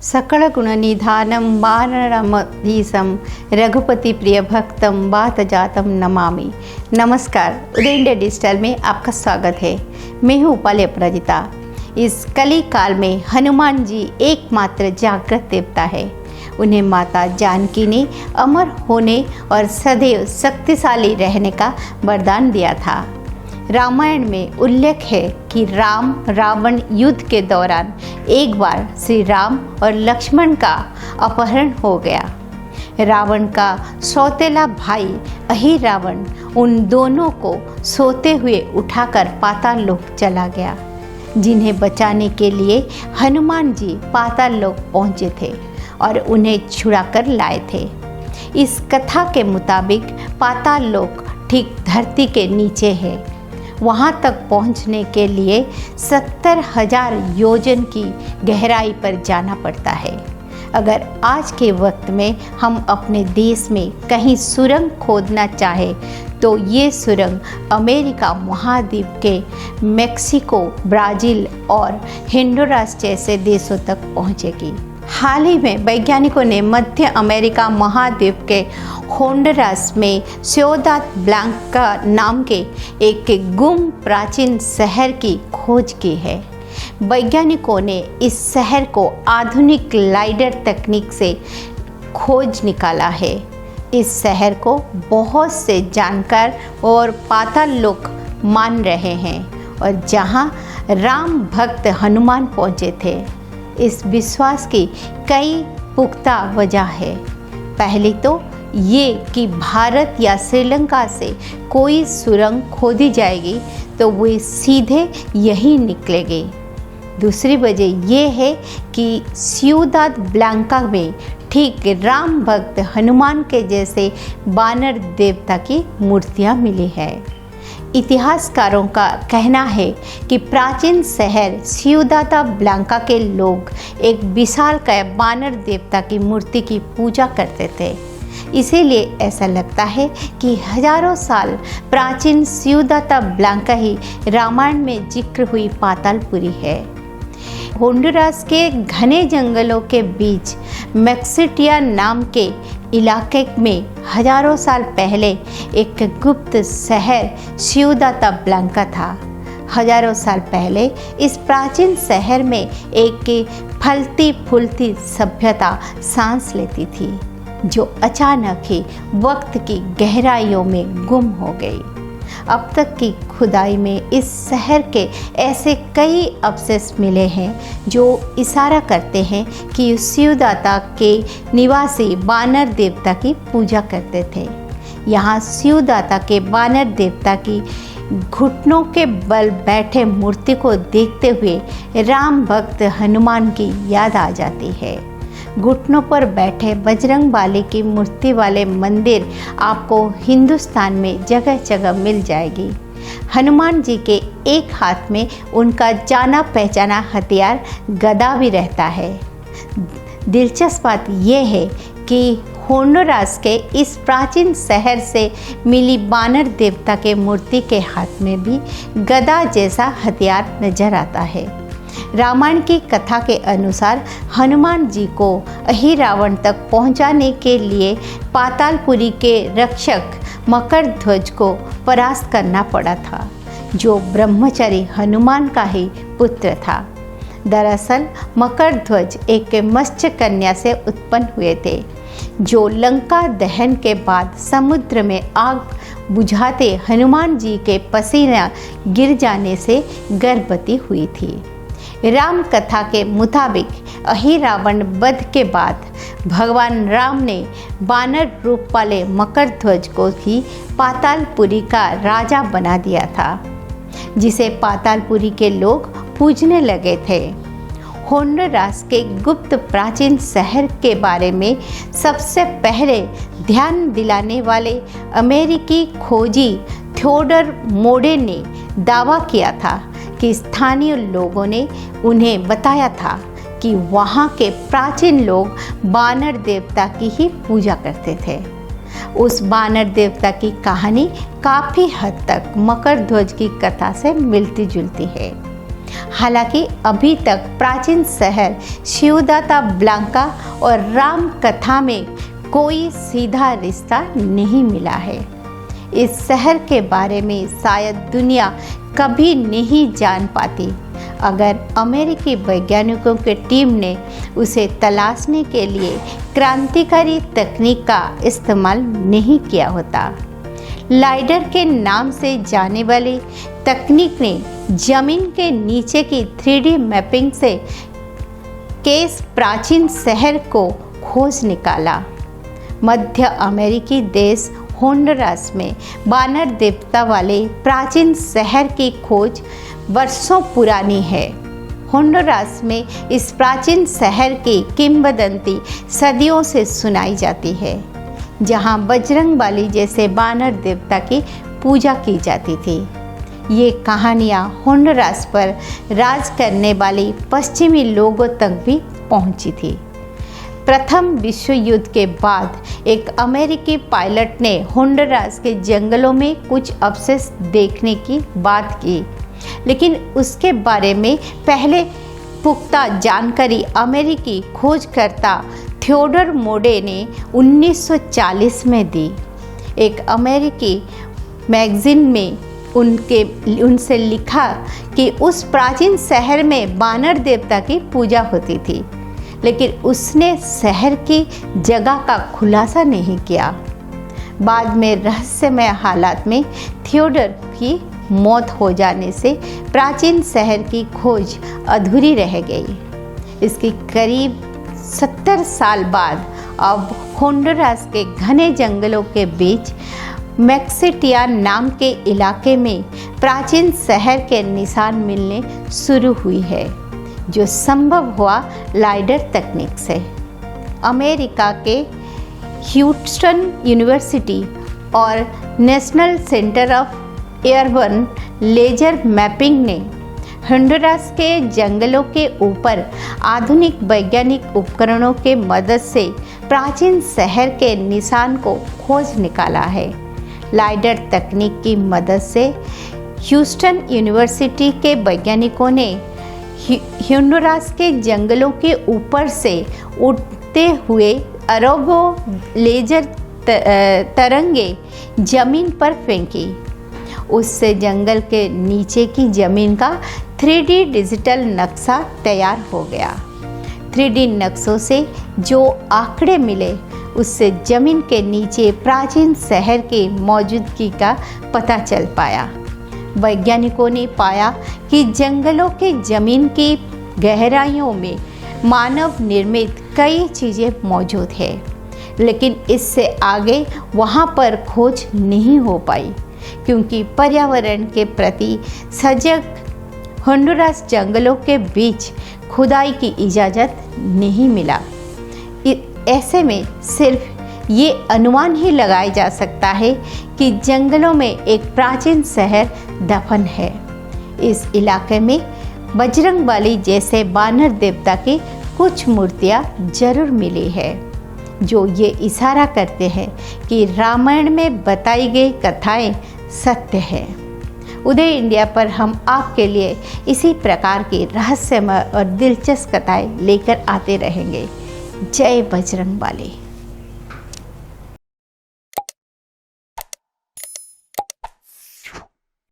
सकल गुण निधानम वानरमधीशम रघुपति प्रिय भक्तम वात जातम नमामि। नमस्कार, उदय इंडिया डिजिटल में आपका स्वागत है। मैं हूँ उपाली अपराजिता। इस कली काल में हनुमान जी एकमात्र जागृत देवता है। उन्हें माता जानकी ने अमर होने और सदैव शक्तिशाली रहने का वरदान दिया था। रामायण में उल्लेख है कि राम रावण युद्ध के दौरान एक बार श्री राम और लक्ष्मण का अपहरण हो गया। रावण का सौतेला भाई अहिरावण उन दोनों को सोते हुए उठाकर पाताल लोक चला गया, जिन्हें बचाने के लिए हनुमान जी पाताल लोक पहुँचे थे और उन्हें छुड़ाकर लाए थे। इस कथा के मुताबिक पाताल लोक ठीक धरती के नीचे है। वहाँ तक पहुँचने के लिए 70,000 योजन की गहराई पर जाना पड़ता है। अगर आज के वक्त में हम अपने देश में कहीं सुरंग खोदना चाहें तो ये सुरंग अमेरिका महाद्वीप के मेक्सिको, ब्राज़ील और होंडुरास जैसे देशों तक पहुँचेगी। हाल ही में वैज्ञानिकों ने मध्य अमेरिका महाद्वीप के होंडुरास में सियोदाद ब्लांका नाम के एक गुम प्राचीन शहर की खोज की है। वैज्ञानिकों ने इस शहर को आधुनिक लाइडर तकनीक से खोज निकाला है। इस शहर को बहुत से जानकार और पाताल लोक मान रहे हैं और जहां राम भक्त हनुमान पहुंचे थे। इस विश्वास की कई पुख्ता वजह है। पहली तो ये कि भारत या श्रीलंका से कोई सुरंग खोदी जाएगी तो वे सीधे यहीं निकलेगी। दूसरी वजह ये है कि सियोदाद ब्लांका में ठीक राम भक्त हनुमान के जैसे बानर देवता की मूर्तियाँ मिली है। इतिहासकारों का कहना है कि प्राचीन शहर सियोदाद ब्लांका के लोग एक विशालकाय बानर देवता की मूर्ति की पूजा करते थे। इसीलिए ऐसा लगता है कि हजारों साल प्राचीन सियोदाद ब्लांका ही रामायण में जिक्र हुई पातालपुरी है। होंडुरास के घने जंगलों के बीच मेक्सिटिया नाम के इलाके में हजारों साल पहले एक गुप्त शहर सियोदाद ब्लांका था। हजारों साल पहले इस प्राचीन शहर में एक फलती फूलती सभ्यता सांस लेती थी, जो अचानक ही वक्त की गहराइयों में गुम हो गई। अब तक की खुदाई में इस शहर के ऐसे कई अवशेष मिले हैं जो इशारा करते हैं कि सियोदाद के निवासी बानर देवता की पूजा करते थे। यहाँ सियोदाद के बानर देवता की घुटनों के बल बैठे मूर्ति को देखते हुए राम भक्त हनुमान की याद आ जाती है। घुटनों पर बैठे बजरंगबली की मूर्ति वाले मंदिर आपको हिंदुस्तान में जगह जगह मिल जाएगी। हनुमान जी के एक हाथ में उनका जाना पहचाना हथियार गदा भी रहता है। दिलचस्प बात यह है कि होंडुरास के इस प्राचीन शहर से मिली बानर देवता के मूर्ति के हाथ में भी गदा जैसा हथियार नजर आता है। रामायण की कथा के अनुसार हनुमान जी को अहिरावण तक पहुंचाने के लिए पातालपुरी के रक्षक मकरध्वज को परास्त करना पड़ा था, जो ब्रह्मचारी हनुमान का ही पुत्र था। दरअसल मकरध्वज एक मत्स्य कन्या से उत्पन्न हुए थे, जो लंका दहन के बाद समुद्र में आग बुझाते हनुमान जी के पसीना गिर जाने से गर्भवती हुई थी। राम कथा के मुताबिक अहिरावण वध के बाद भगवान राम ने बानर रूप वाले मकरध्वज को ही पातालपुरी का राजा बना दिया था, जिसे पातालपुरी के लोग पूजने लगे थे। होंडुरास के गुप्त प्राचीन शहर के बारे में सबसे पहले ध्यान दिलाने वाले अमेरिकी खोजी थियोडोर मोडे ने दावा किया था कि स्थानीय लोगों ने उन्हें बताया था कि वहाँ के प्राचीन लोग बानर देवता की ही पूजा करते थे। उस बानर देवता की कहानी काफ़ी हद तक मकरध्वज की कथा से मिलती जुलती है। हालांकि अभी तक प्राचीन शहर शिवदाता ब्लांका और राम कथा में कोई सीधा रिश्ता नहीं मिला है। इस शहर के बारे में शायद दुनिया कभी नहीं जान पाती अगर अमेरिकी वैज्ञानिकों की टीम ने उसे तलाशने के लिए क्रांतिकारी तकनीक का इस्तेमाल नहीं किया होता। लाइडर के नाम से जाने वाली तकनीक ने जमीन के नीचे की 3D मैपिंग से केस प्राचीन शहर को खोज निकाला। मध्य अमेरिकी देश होंडुरास में बानर देवता वाले प्राचीन शहर की खोज वर्षों पुरानी है। होंडुरास में इस प्राचीन शहर की किंवदंती सदियों से सुनाई जाती है, जहां बजरंगबली जैसे बानर देवता की पूजा की जाती थी। ये कहानियाँ होंडुरास पर राज करने वाली पश्चिमी लोगों तक भी पहुंची थी। प्रथम विश्व युद्ध के बाद एक अमेरिकी पायलट ने होंडुरास के जंगलों में कुछ अवशेष देखने की बात की, लेकिन उसके बारे में पहले पुख्ता जानकारी अमेरिकी खोजकर्ता थियोडोर मोडे ने 1940 में दी। एक अमेरिकी मैगजीन में उनसे लिखा कि उस प्राचीन शहर में बानर देवता की पूजा होती थी, लेकिन उसने शहर की जगह का खुलासा नहीं किया। बाद में रहस्यमय हालात में थियोडोर की मौत हो जाने से प्राचीन शहर की खोज अधूरी रह गई। इसकी करीब 70 साल बाद अब होंडुरास के घने जंगलों के बीच मैक्सिटियान नाम के इलाके में प्राचीन शहर के निशान मिलने शुरू हुई है, जो संभव हुआ लाइडर तकनीक से। अमेरिका के ह्यूस्टन यूनिवर्सिटी और national centre of airborne laser mapping ने होंडुरास के जंगलों के ऊपर आधुनिक वैज्ञानिक उपकरणों के मदद से प्राचीन शहर के निशान को खोज निकाला है। लाइडर तकनीक की मदद से ह्यूस्टन यूनिवर्सिटी के वैज्ञानिकों ने होंडुरास के जंगलों के ऊपर से उड़ते हुए अरबों लेजर तरंगे जमीन पर फेंकी। उससे जंगल के नीचे की जमीन का 3D डिजिटल नक्शा तैयार हो गया। 3D नक्शों से जो आंकड़े मिले उससे जमीन के नीचे प्राचीन शहर की मौजूदगी का पता चल पाया। वैज्ञानिकों ने पाया कि जंगलों के जमीन की गहराइयों में मानव निर्मित कई चीज़ें मौजूद है, लेकिन इससे आगे वहाँ पर खोज नहीं हो पाई, क्योंकि पर्यावरण के प्रति सजग होंडुरास जंगलों के बीच खुदाई की इजाज़त नहीं मिला। ऐसे में सिर्फ ये अनुमान ही लगाया जा सकता है कि जंगलों में एक प्राचीन शहर दफन है। इस इलाके में बजरंगबली जैसे बानर देवता की कुछ मूर्तियाँ जरूर मिली है, जो ये इशारा करते हैं कि रामायण में बताई गई कथाएं सत्य है। उदय इंडिया पर हम आपके लिए इसी प्रकार की रहस्यमय और दिलचस्प कथाएं लेकर आते रहेंगे। जय बजरंगबली।